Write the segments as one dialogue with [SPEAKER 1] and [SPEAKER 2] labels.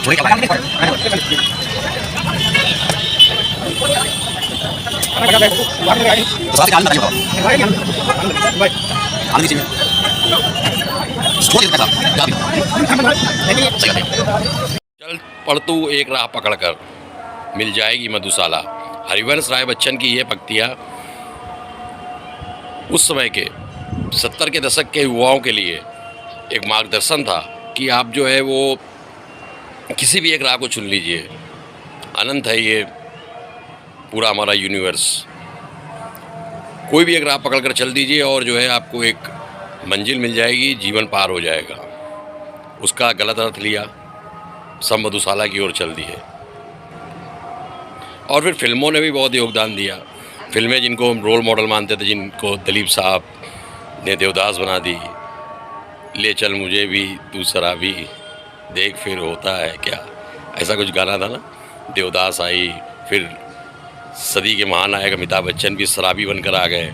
[SPEAKER 1] चल पढ़ तू एक राह पकड़कर, मिल जाएगी मधुशाला। हरिवंश राय बच्चन की ये पंक्तियाँ उस समय के 70 के दशक के युवाओं के लिए एक मार्गदर्शन था कि आप जो है वो किसी भी एक राह को चुन लीजिए। अनंत है ये पूरा हमारा यूनिवर्स, कोई भी एक राह पकड़ कर चल दीजिए और जो है आपको एक मंजिल मिल जाएगी, जीवन पार हो जाएगा। उसका गलत अर्थ लिया, सब मधुशाला की ओर चल दिए। और फिर फिल्मों ने भी बहुत योगदान दिया। फिल्में जिनको हम रोल मॉडल मानते थे, जिनको दिलीप साहब ने देवदास बना दी, ले चल मुझे भी तू शराबी, देख फिर होता है क्या, ऐसा कुछ गाना था ना। देवदास आई, फिर सदी के महानायक अमिताभ बच्चन भी शराबी बनकर आ गए।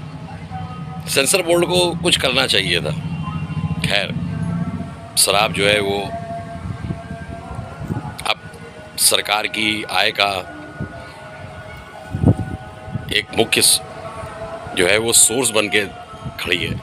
[SPEAKER 1] सेंसर बोर्ड को कुछ करना चाहिए था। खैर, शराब जो है वो अब सरकार की आय का एक मुख्य जो है वो सोर्स बन के खड़ी है।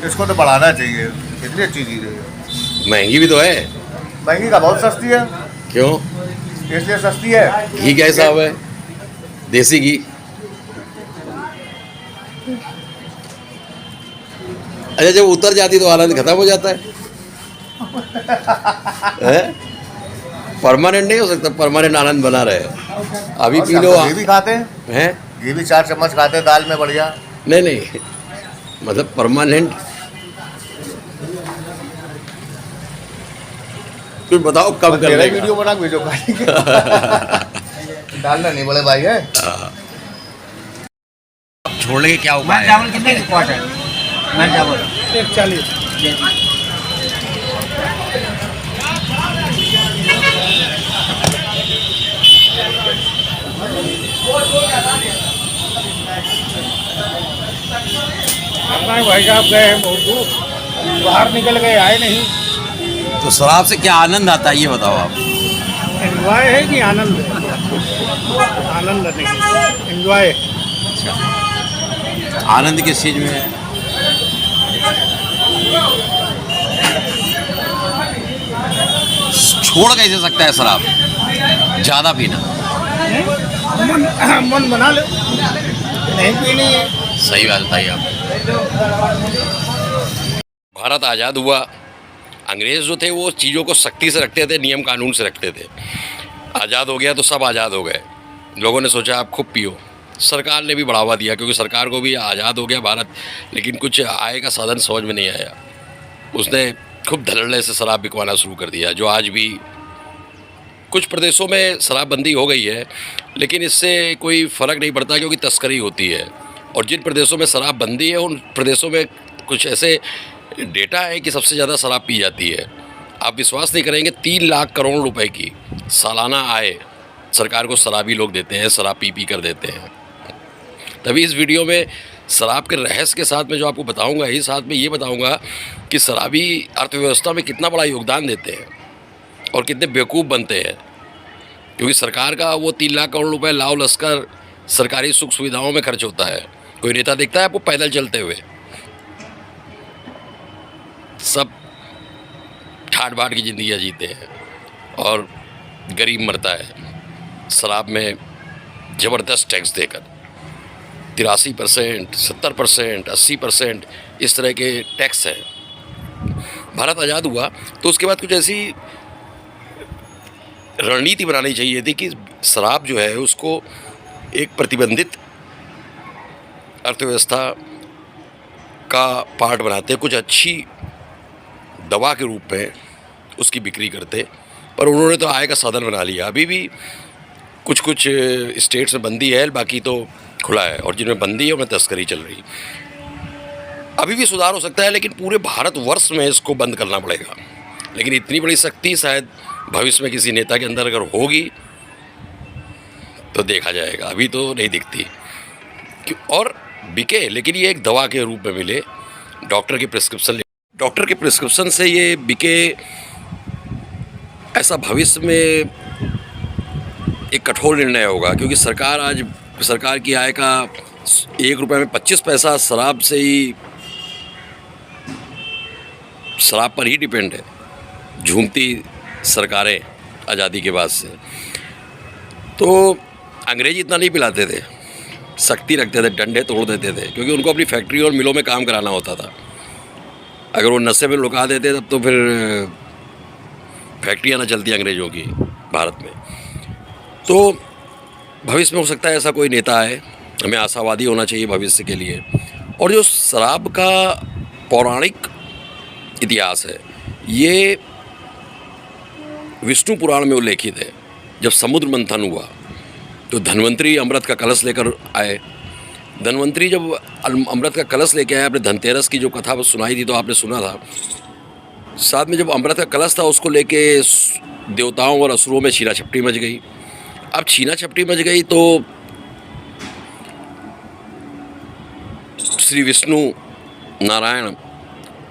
[SPEAKER 2] इसको तो बढ़ाना चाहिए, कितनी अच्छी चीज़ है।
[SPEAKER 1] महंगी भी तो है।
[SPEAKER 2] महंगी का बहुत सस्ती है।
[SPEAKER 1] क्यों?
[SPEAKER 2] इसलिए सस्ती है।
[SPEAKER 1] घी क्या हिसाब है? देसी घी। अच्छा, जब उतर जाती तो आनंद खत्म हो जाता है। परमानेंट नहीं हो सकता, परमानेंट आनंद बना रहे। अभी पी लो।
[SPEAKER 2] घी भी खाते हैं, घी भी 4 चम्मच खाते हैं दाल में, बढ़िया।
[SPEAKER 1] नहीं, मतलब परमानेंट। कुछ बताओ कब कर लेगा।
[SPEAKER 2] वीडियो बना भेजो डालना नहीं बड़े भाई है।
[SPEAKER 1] छोड़ने के क्या उपाय है?
[SPEAKER 3] चावल कितने की क्वार्ट है? मैं चावल
[SPEAKER 4] 140। भाई साहब गए हैं बहुत दूर, बाहर निकल गए, आए नहीं।
[SPEAKER 1] तो शराब से क्या आनंद आता है ये बताओ आप।
[SPEAKER 4] एंजॉय है कि आनंद है? आनंद नहीं, एंजॉय।
[SPEAKER 1] आनंद किस चीज में है? छोड़ कैसे सकता है शराब? ज्यादा पीना
[SPEAKER 4] मन बना लो, नहीं पीनी है।
[SPEAKER 1] सही बात बताइए आप। भारत आज़ाद हुआ, अंग्रेज़ जो थे वो चीज़ों को सख्ती से रखते थे, नियम कानून से रखते थे। आज़ाद हो गया तो सब आज़ाद हो गए। लोगों ने सोचा आप खूब पियो, सरकार ने भी बढ़ावा दिया क्योंकि सरकार को भी आज़ाद हो गया भारत, लेकिन कुछ आय का साधन समझ में नहीं आया। उसने खूब धड़ल्ले से शराब बिकवाना शुरू कर दिया, जो आज भी कुछ प्रदेशों में शराबबंदी हो गई है, लेकिन इससे कोई फ़र्क नहीं पड़ता क्योंकि तस्करी होती है। और जिन प्रदेशों में शराबबंदी है उन प्रदेशों में कुछ ऐसे डेटा है कि सबसे ज़्यादा शराब पी जाती है। आप विश्वास नहीं करेंगे, 3 लाख करोड़ रुपए की सालाना आय सरकार को शराबी लोग देते हैं, शराब पी पी कर देते हैं। तभी इस वीडियो में शराब के रहस्य के साथ में जो आपको बताऊंगा, ही साथ में ये बताऊंगा कि शराबी अर्थव्यवस्था में कितना बड़ा योगदान देते हैं और कितने बेवकूफ़ बनते हैं। क्योंकि सरकार का वो 3 लाख करोड़ रुपए लाव लश्कर सरकारी सुख सुविधाओं में खर्च होता है। कोई नेता दिखता है आपको पैदल चलते हुए? सब ठाट बाट की ज़िंदगियाँ जीते हैं और गरीब मरता है शराब में ज़बरदस्त टैक्स देकर। 83%, 70%, 80% इस तरह के टैक्स हैं। भारत आज़ाद हुआ तो उसके बाद कुछ ऐसी रणनीति बनानी चाहिए थी कि शराब जो है उसको एक प्रतिबंधित अर्थव्यवस्था का पार्ट बनाते, कुछ अच्छी दवा के रूप में उसकी बिक्री करते, पर उन्होंने तो आय का साधन बना लिया। अभी भी कुछ कुछ स्टेट्स में बंदी है, बाकी तो खुला है, और जिनमें बंदी है उनमें तस्करी चल रही। अभी भी सुधार हो सकता है, लेकिन पूरे भारतवर्ष में इसको बंद करना पड़ेगा। लेकिन इतनी बड़ी शक्ति शायद भविष्य में किसी नेता के अंदर अगर होगी तो देखा जाएगा, अभी तो नहीं दिखती। और बिके, लेकिन ये एक दवा के रूप में मिले, डॉक्टर की प्रिस्क्रिप्शन से ये बिके, ऐसा भविष्य में एक कठोर निर्णय होगा। क्योंकि सरकार की आय का 1 रुपये में 25 पैसा शराब पर ही डिपेंड है। झूमती सरकारें आज़ादी के बाद से। तो अंग्रेज इतना नहीं पिलाते थे, सख्ती रखते थे, डंडे तोड़ देते थे, क्योंकि उनको अपनी फैक्ट्री और मिलों में काम कराना होता था। अगर वो नशे में लुका देते तब तो फिर फैक्ट्रियाँ ना चलती अंग्रेज़ों की भारत में। तो भविष्य में हो सकता है ऐसा कोई नेता आए, हमें आशावादी होना चाहिए भविष्य के लिए। और जो शराब का पौराणिक इतिहास है, ये विष्णु पुराण में उल्लेखित है। जब समुद्र मंथन हुआ तो धन्वंतरी अमृत का कलश लेकर आए। धन्वंतरी जब अमृत का कलश लेके आए, आपने धनतेरस की जो कथा सुनाई थी तो आपने सुना था, साथ में जब अमृत का कलश था उसको लेके देवताओं और असुरों में छीना झपटी मच गई। अब छीना झपटी मच गई तो श्री विष्णु नारायण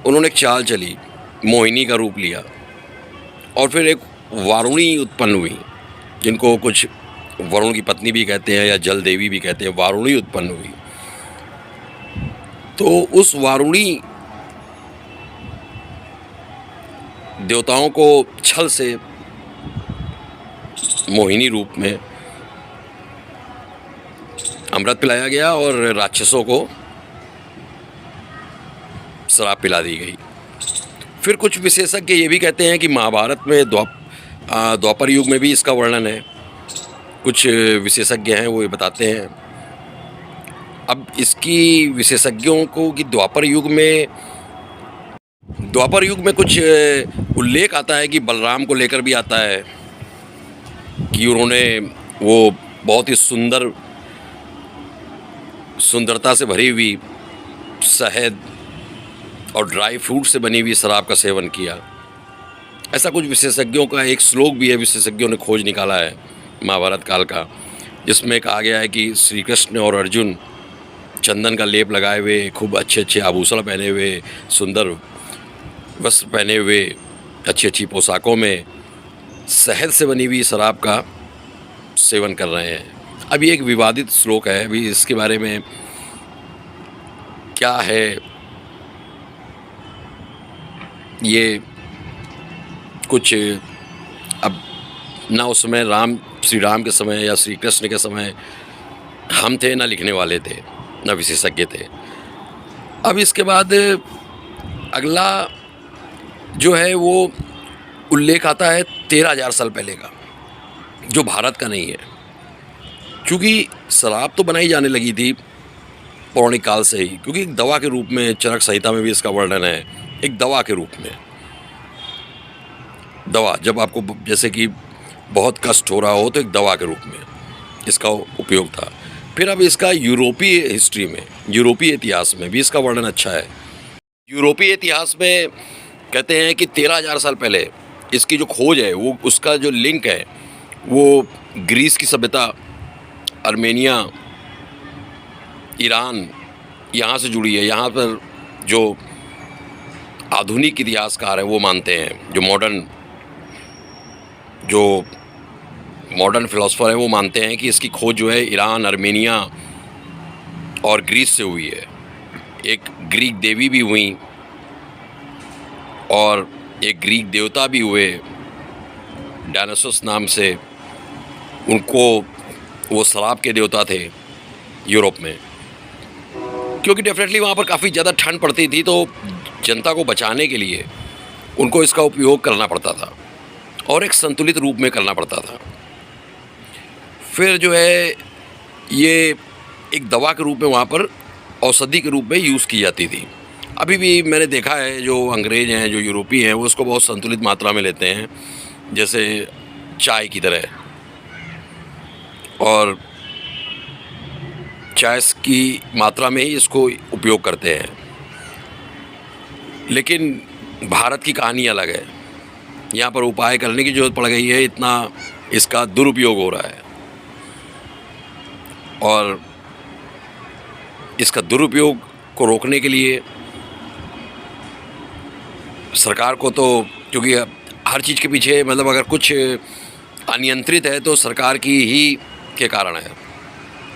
[SPEAKER 1] उन्होंने एक चाल चली, मोहिनी का रूप लिया, और फिर एक वारुणी उत्पन्न हुई, जिनको कुछ वरुण की पत्नी भी कहते हैं या जल देवी भी कहते हैं। वारुणी उत्पन्न हुई तो उस वारुणी देवताओं को छल से मोहिनी रूप में अमृत पिलाया गया और राक्षसों को शराब पिला दी गई। फिर कुछ विशेषज्ञ ये भी कहते हैं कि महाभारत में द्वापर युग में भी इसका वर्णन है। कुछ विशेषज्ञ हैं वो ये बताते हैं। अब इसकी विशेषज्ञों को कि द्वापर युग में कुछ उल्लेख आता है कि बलराम को लेकर भी आता है कि उन्होंने वो बहुत ही सुंदरता से भरी हुई शहद और ड्राई फ्रूट से बनी हुई शराब का सेवन किया। ऐसा कुछ विशेषज्ञों का एक श्लोक भी है, विशेषज्ञों ने खोज निकाला है महाभारत काल का, जिसमें कहा गया है कि श्री कृष्ण और अर्जुन चंदन का लेप लगाए हुए, खूब अच्छे अच्छे आभूषण पहने हुए, सुंदर वस्त्र पहने हुए, अच्छी अच्छी पोशाकों में शहद से बनी हुई शराब का सेवन कर रहे हैं। अब ये एक विवादित श्लोक है, अभी इसके बारे में क्या है ये कुछ, अब ना उस समय श्री राम के समय या श्री कृष्ण के समय हम थे, ना लिखने वाले थे, ना विशेषज्ञ थे। अब इसके बाद अगला जो है वो उल्लेख आता है 13,000 साल पहले का, जो भारत का नहीं है। क्योंकि शराब तो बनाई जाने लगी थी पौराणिक काल से ही, क्योंकि एक दवा के रूप में चरक संहिता में भी इसका वर्णन है, एक दवा के रूप में। दवा जब आपको जैसे कि बहुत कष्ट हो रहा हो तो एक दवा के रूप में इसका उपयोग था। फिर अब इसका यूरोपीय हिस्ट्री में, यूरोपीय इतिहास में भी इसका वर्णन अच्छा है। यूरोपीय इतिहास में कहते हैं कि 13,000 साल पहले इसकी जो खोज है, वो उसका जो लिंक है वो ग्रीस की सभ्यता, आर्मेनिया, ईरान, यहाँ से जुड़ी है। यहाँ पर जो आधुनिक इतिहासकार हैं वो मानते हैं, जो मॉडर्न फिलोसफर हैं वो मानते हैं कि इसकी खोज जो है ईरान, आर्मेनिया और ग्रीस से हुई है। एक ग्रीक देवी भी हुई और एक ग्रीक देवता भी हुए डायनासोस नाम से। उनको वो शराब के देवता थे यूरोप में, क्योंकि डेफिनेटली वहाँ पर काफ़ी ज़्यादा ठंड पड़ती थी, तो जनता को बचाने के लिए उनको इसका उपयोग करना पड़ता था और एक संतुलित रूप में करना पड़ता था। फिर जो है ये एक दवा के रूप में वहाँ पर औषधि के रूप में यूज़ की जाती थी। अभी भी मैंने देखा है जो अंग्रेज़ हैं, जो यूरोपी हैं, वो उसको बहुत संतुलित मात्रा में लेते हैं, जैसे चाय की तरह। और चाय की मात्रा में ही इसको उपयोग करते हैं। लेकिन भारत की कहानी अलग है। यहाँ पर उपाय करने की ज़रूरत पड़ गई है, इतना इसका दुरुपयोग हो रहा है। और इसका दुरुपयोग को रोकने के लिए सरकार को तो, क्योंकि हर चीज़ के पीछे मतलब अगर कुछ अनियंत्रित है तो सरकार की ही के कारण है।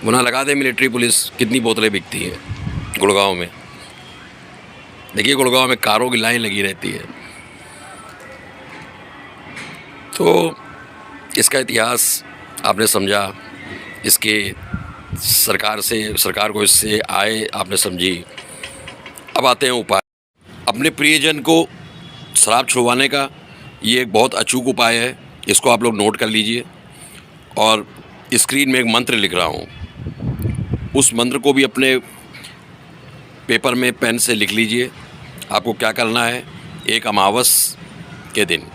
[SPEAKER 1] वरना लगा दे मिलिट्री पुलिस, कितनी बोतलें बिकती हैं गुड़गांव में। देखिए गुड़गांव में कारों की लाइन लगी रहती है। तो इसका इतिहास आपने समझा, इसके सरकार को इससे आए आपने समझी। अब आते हैं उपाय। अपने प्रियजन को शराब छुड़वाने का ये एक बहुत अचूक उपाय है, इसको आप लोग नोट कर लीजिए। और स्क्रीन में एक मंत्र लिख रहा हूँ, उस मंत्र को भी अपने पेपर में पेन से लिख लीजिए। आपको क्या करना है, एक अमावस के दिन,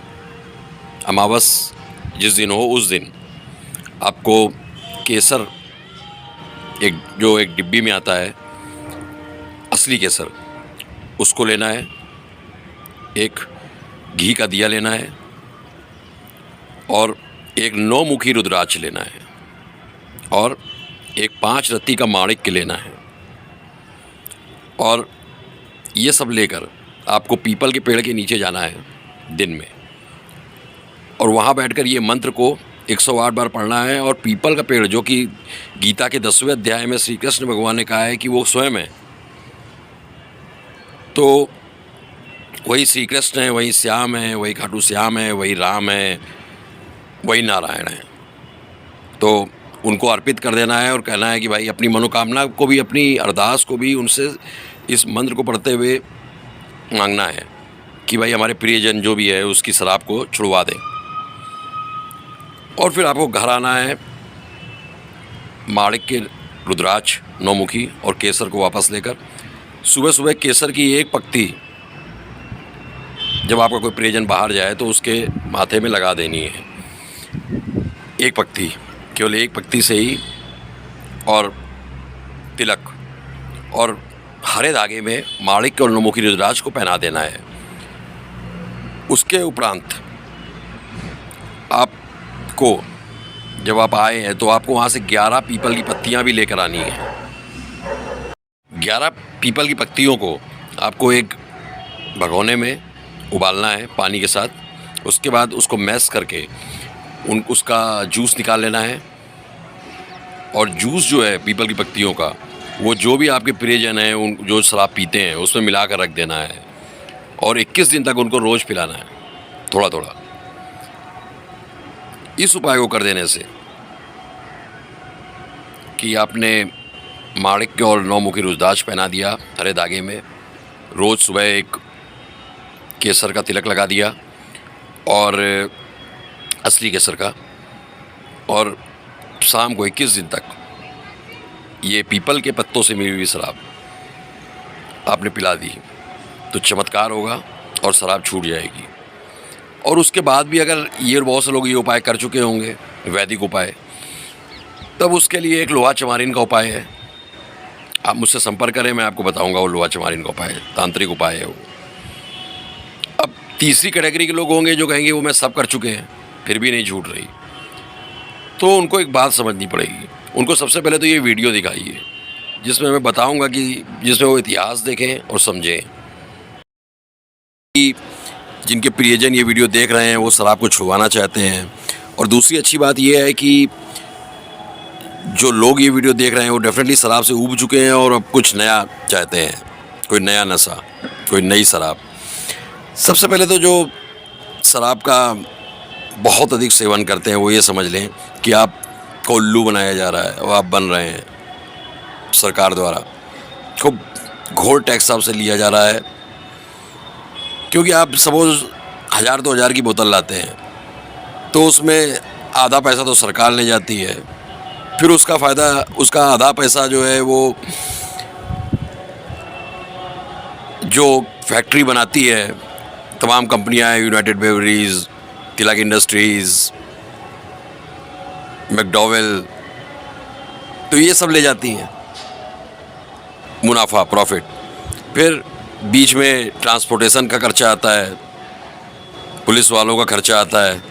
[SPEAKER 1] अमावस जिस दिन हो उस दिन आपको केसर, एक डिब्बी में आता है असली केसर, उसको लेना है। एक घी का दिया लेना है और एक 9 मुखी रुद्राक्ष लेना है और एक 5 रत्ती का माणिक्य लेना है। और ये सब लेकर आपको पीपल के पेड़ के नीचे जाना है दिन में, और वहाँ बैठकर ये मंत्र को 108 बार पढ़ना है। और पीपल का पेड़, जो कि गीता के 10वें अध्याय में श्री कृष्ण भगवान ने कहा है कि वो स्वयं है, तो वही श्री कृष्ण है, वही श्याम है, वही खाटू श्याम है, वही राम है, वही नारायण है। तो उनको अर्पित कर देना है और कहना है कि भाई अपनी मनोकामना को भी, अपनी अरदास को भी उनसे इस मंत्र को पढ़ते हुए मांगना है कि भाई हमारे प्रियजन जो भी है उसकी शराब को छुड़वा दें। और फिर आपको घर आना है, माणिक्य, रुद्राक्ष, 9 मुखी और केसर को वापस लेकर। सुबह सुबह केसर की एक पत्ती जब आपका कोई प्रियजन बाहर जाए तो उसके माथे में लगा देनी है, एक पत्ती, केवल एक पत्ती से ही। और तिलक और हरे धागे में माणिक्य और 9 मुखी रुद्राक्ष को पहना देना है। उसके उपरांत आपको, जब आप आए हैं तो आपको वहाँ से 11 पीपल की पत्तियाँ भी लेकर आनी है। 11 पीपल की पत्तियों को आपको एक भगोने में उबालना है पानी के साथ। उसके बाद उसको मैश करके उसका जूस निकाल लेना है। और जूस जो है पीपल की पत्तियों का, वो जो भी आपके प्रियजन हैं उन जो शराब पीते हैं उसमें मिला कर रख देना है और 21 दिन तक उनको रोज़ पिलाना है, थोड़ा थोड़ा। इस उपाय को कर देने से कि आपने माणिक्य और 9 मुखी रुद्राक्ष पहना दिया हरे धागे में, रोज़ सुबह एक केसर का तिलक लगा दिया और असली केसर का, और शाम को 21 दिन तक ये पीपल के पत्तों से मिली हुई शराब आपने पिला दी तो चमत्कार होगा और शराब छूट जाएगी। और उसके बाद भी अगर ये बहुत से लोग ये उपाय कर चुके होंगे, वैदिक उपाय, तब उसके लिए एक लोहा चमारिन का उपाय है। आप मुझसे संपर्क करें, मैं आपको बताऊंगा वो लोहा चमारिन का उपाय, तांत्रिक उपाय है वो। अब तीसरी कैटेगरी के लोग होंगे जो कहेंगे वो मैं सब कर चुके हैं फिर भी नहीं छूट रही, तो उनको एक बात समझनी पड़ेगी। उनको सबसे पहले तो ये वीडियो दिखाइए जिसमें मैं बताऊंगा कि जिसमें वो इतिहास देखें और समझें कि जिनके प्रियजन ये वीडियो देख रहे हैं वो शराब को छुड़वाना चाहते हैं। और दूसरी अच्छी बात ये है कि जो लोग ये वीडियो देख रहे हैं वो डेफिनेटली शराब से ऊब चुके हैं और अब कुछ नया चाहते हैं, कोई नया नशा, कोई नई शराब। सबसे पहले तो जो शराब का बहुत अधिक सेवन करते हैं वो ये समझ लें कि आपको उल्लू बनाया जा रहा है और आप बन रहे हैं सरकार द्वारा। खूब घोर टैक्स आपसे लिया जा रहा है, क्योंकि आप सपोज 1000-2000 की बोतल लाते हैं तो उसमें आधा पैसा तो सरकार ले जाती है, फिर उसका फ़ायदा, उसका आधा पैसा जो है वो जो फैक्ट्री बनाती है, तमाम कंपनियां हैं, यूनाइटेड ब्रेवरीज, तिलक इंडस्ट्रीज़, मैकडॉवेल, तो ये सब ले जाती हैं मुनाफा, प्रॉफिट। फिर बीच में ट्रांसपोर्टेशन का खर्चा आता है, पुलिस वालों का खर्चा आता है,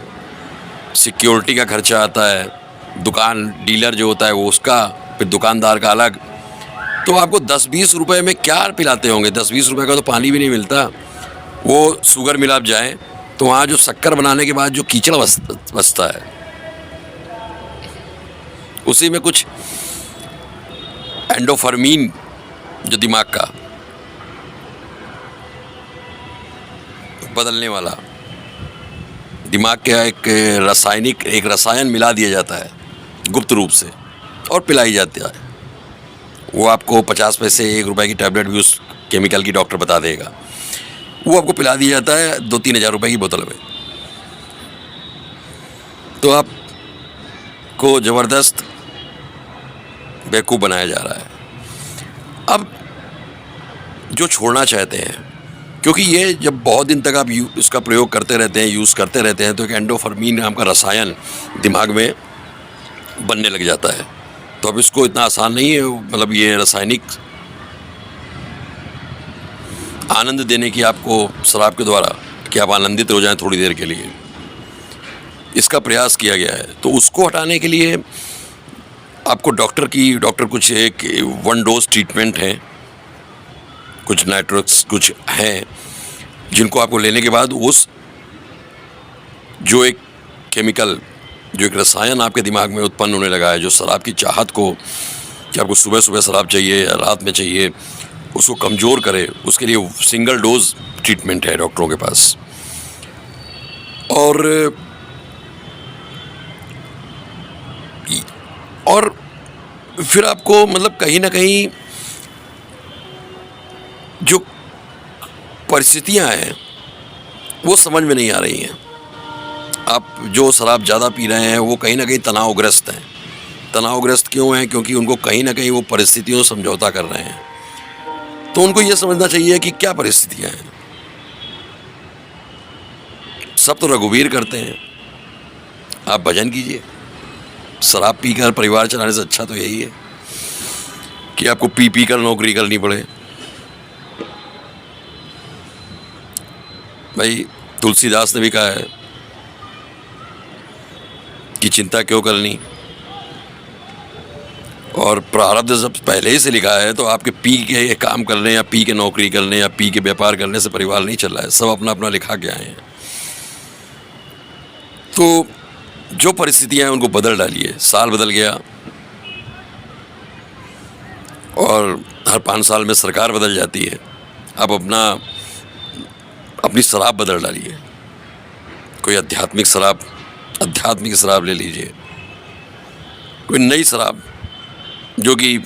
[SPEAKER 1] सिक्योरिटी का खर्चा आता है, दुकान डीलर जो होता है वो उसका, फिर दुकानदार का अलग। तो आपको 10-20 रुपए में क्या पिलाते होंगे? 10-20 रुपए का तो पानी भी नहीं मिलता। वो शुगर मिल आप जाएँ तो वहाँ जो शक्कर बनाने के बाद जो कीचड़ बचता है उसी में कुछ एंडोफर्मीन जो दिमाग का बदलने वाला, दिमाग का एक रसायन मिला दिया जाता है गुप्त रूप से और पिलाई जाती है। वो आपको 50 पैसे 1 रुपए की टैबलेट भी उस केमिकल की डॉक्टर बता देगा, वो आपको पिला दिया जाता है 2-3 हज़ार रुपए की बोतल में। तो आपको ज़बरदस्त बेवकूफ़ बनाया जा रहा है। अब जो छोड़ना चाहते हैं, क्योंकि ये जब बहुत दिन तक आप इसका प्रयोग करते रहते हैं, यूज़ करते रहते हैं, तो एक एंडोफर्मीन नाम का रसायन दिमाग में बनने लग जाता है। तो अब इसको इतना आसान नहीं है, मतलब ये रासायनिक आनंद देने की आपको शराब के द्वारा कि आप आनंदित हो जाएं थोड़ी देर के लिए, इसका प्रयास किया गया है। तो उसको हटाने के लिए आपको डॉक्टर कुछ एक 1 डोज ट्रीटमेंट है, कुछ नाइट्रोक्स कुछ हैं जिनको आपको लेने के बाद उस जो एक केमिकल, जो एक रसायन आपके दिमाग में उत्पन्न होने लगा है, जो शराब की चाहत को, कि आपको सुबह सुबह शराब चाहिए या रात में चाहिए, उसको कमज़ोर करे, उसके लिए सिंगल डोज ट्रीटमेंट है डॉक्टरों के पास। और फिर आपको मतलब कहीं ना कहीं जो परिस्थितियां हैं वो समझ में नहीं आ रही हैं। आप जो शराब ज़्यादा पी रहे हैं वो कहीं ना कहीं तनावग्रस्त हैं। तनावग्रस्त क्यों हैं? क्योंकि उनको कहीं ना कहीं वो परिस्थितियों से समझौता कर रहे हैं। तो उनको ये समझना चाहिए कि क्या परिस्थितियां हैं। सब तो रघुवीर करते हैं, आप भजन कीजिए। शराब पीकर परिवार चलाने से अच्छा तो यही है कि आपको पी कर नौकरी करनी पड़े। भाई तुलसीदास ने भी कहा है कि चिंता क्यों करनी, और प्रारब्ध जब पहले ही से लिखा है तो आपके पी के काम करने या पी के नौकरी करने या पी के व्यापार करने से परिवार नहीं चल रहा है। सब अपना अपना लिखा के आए हैं। तो जो परिस्थितियां हैं उनको बदल डालिए। साल बदल गया और हर 5 साल में सरकार बदल जाती है। आप अपनी शराब बदल डालिए। कोई आध्यात्मिक शराब ले लीजिए, कोई नई शराब जो कि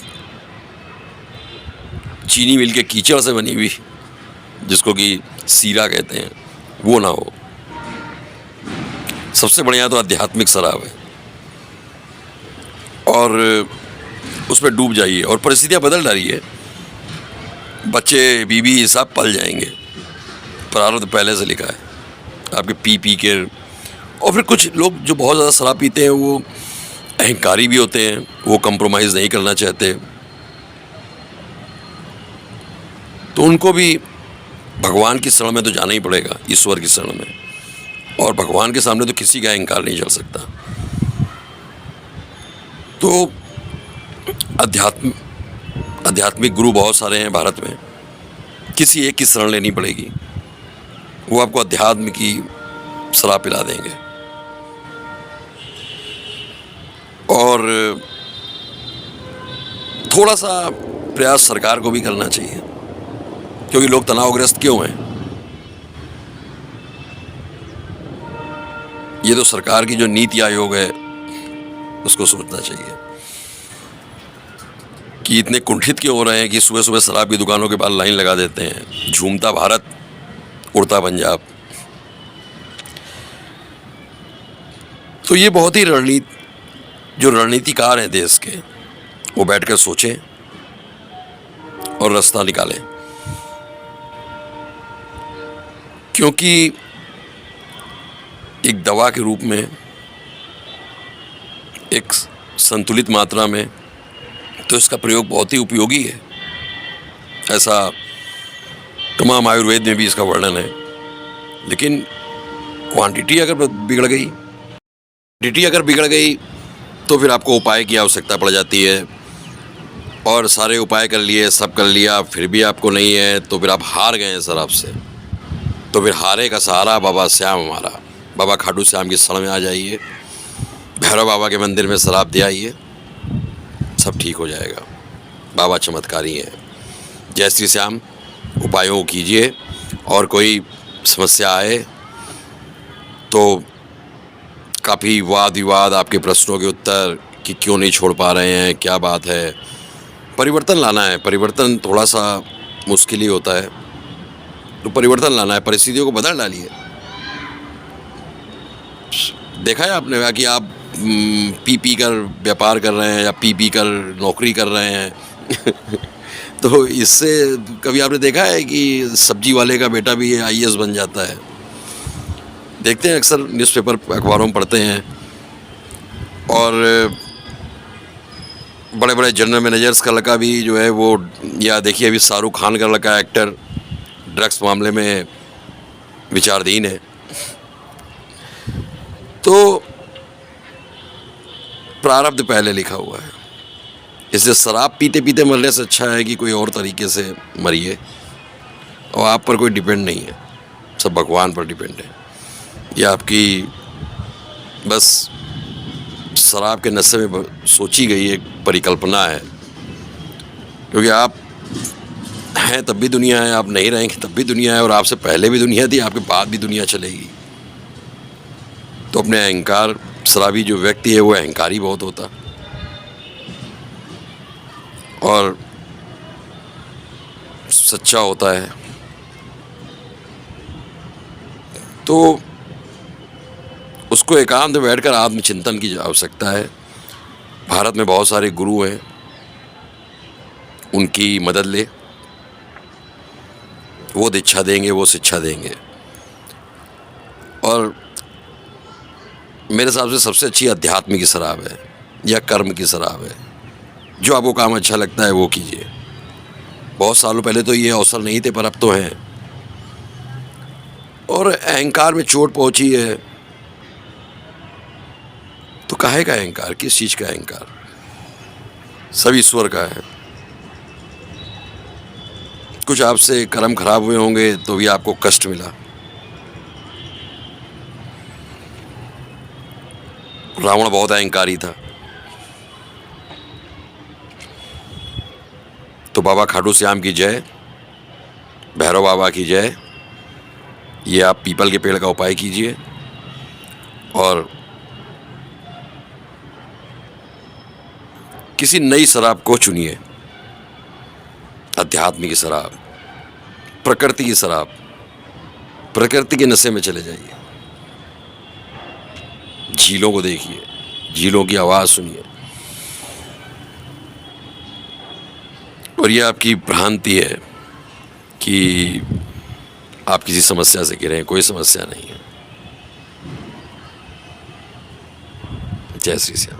[SPEAKER 1] चीनी मिल के कीचड़ से बनी हुई, जिसको कि सीरा कहते हैं, वो ना हो। सबसे बढ़िया तो आध्यात्मिक शराब है। और उसमें डूब जाइए और परिस्थितियाँ बदल डालिए। बच्चे बीवी सब पल जाएंगे, प्रारब्ध पहले से लिखा है आपके पी के। और फिर कुछ लोग जो बहुत ज़्यादा शराब पीते हैं वो अहंकारी भी होते हैं, वो कंप्रोमाइज़ नहीं करना चाहते, तो उनको भी भगवान की शरण में तो जाना ही पड़ेगा, ईश्वर की शरण में। और भगवान के सामने तो किसी का अहंकार नहीं चल सकता। तो आध्यात्मिक गुरु बहुत सारे हैं भारत में, किसी एक की शरण लेनी पड़ेगी, वो आपको अध्यात्म की शराब पिला देंगे। और थोड़ा सा प्रयास सरकार को भी करना चाहिए, क्योंकि लोग तनावग्रस्त क्यों हैं, ये तो सरकार की जो नीति आयोग है उसको सोचना चाहिए कि इतने कुंठित क्यों हो रहे हैं कि सुबह सुबह शराब की दुकानों के पास लाइन लगा देते हैं। झूमता भारत, उड़ता पंजाब। तो ये बहुत ही जो रणनीतिकार हैं देश के, वो बैठकर सोचें और रास्ता निकालें, क्योंकि एक दवा के रूप में, एक संतुलित मात्रा में, तो इसका प्रयोग बहुत ही उपयोगी है। ऐसा तमाम आयुर्वेद में भी इसका वर्णन है। लेकिन क्वांटिटी अगर बिगड़ गई तो फिर आपको उपाय की आवश्यकता पड़ जाती है। और सारे उपाय कर लिए, सब कर लिया, फिर भी आपको नहीं है, तो फिर आप हार गए हैं शराब से। तो फिर हारे का सहारा बाबा श्याम हमारा, बाबा खाटू श्याम की शरण में आ जाइए, भैरव बाबा के मंदिर में शराब दे आइए, सब ठीक हो जाएगा। बाबा चमत्कारी हैं। जय श्री श्याम। उपायों कीजिए, और कोई समस्या आए तो काफ़ी वाद विवाद, आपके प्रश्नों के उत्तर कि क्यों नहीं छोड़ पा रहे हैं, क्या बात है, परिवर्तन लाना है। परिवर्तन थोड़ा सा मुश्किल ही होता है, तो परिवर्तन लाना है, परिस्थितियों को बदल डालिए। देखा है आपने कि आप पी कर व्यापार कर रहे हैं या पी कर नौकरी कर रहे हैं तो इससे कभी आपने देखा है कि सब्जी वाले का बेटा भी IAS बन जाता है? देखते हैं अक्सर न्यूज़पेपर अखबारों में पढ़ते हैं। और बड़े बड़े जनरल मैनेजर्स का लड़का भी जो है वो, या देखिए अभी शाहरुख खान का लड़का एक्टर ड्रग्स मामले में विचाराधीन है। तो प्रारब्ध पहले लिखा हुआ है, इसलिए शराब पीते पीते मरने से अच्छा है कि कोई और तरीके से मरिए। और आप पर कोई डिपेंड नहीं है, सब भगवान पर डिपेंड है। ये आपकी बस शराब के नशे में सोची गई एक परिकल्पना है, क्योंकि आप हैं तब भी दुनिया है, आप नहीं रहेंगे तब भी दुनिया है, और आपसे पहले भी दुनिया थी, आपके बाद भी दुनिया चलेगी। तो अपने अहंकार, शराबी जो व्यक्ति है वो अहंकारी बहुत होता और सच्चा होता है। तो उसको एकांत में बैठकर आत्मचिंतन की आवश्यकता है। भारत में बहुत सारे गुरु हैं, उनकी मदद ले, वो दीक्षा देंगे, वो शिक्षा देंगे। और मेरे हिसाब से सबसे अच्छी अध्यात्म की शराब है या कर्म की शराब है। जो आपको काम अच्छा लगता है वो कीजिए। बहुत सालों पहले तो ये अवसर नहीं थे, पर अब तो हैं। और अहंकार में चोट पहुंची है तो काहे का अहंकार, किस चीज़ का अहंकार? सब ईश्वर का है। कुछ आपसे कर्म खराब हुए होंगे तो भी आपको कष्ट मिला। रावण बहुत अहंकारी था, तो बाबा खाटू श्याम की जय, भैरव बाबा की जय। ये आप पीपल के पेड़ का उपाय कीजिए और किसी नई शराब को चुनिए। अध्यात्म की शराब, प्रकृति की शराब, प्रकृति के नशे में चले जाइए। झीलों को देखिए, झीलों की आवाज़ सुनिए, और ये आपकी भ्रांति है कि आप किसी समस्या से घिरे हैं। कोई समस्या नहीं है। जय श्री श्याम।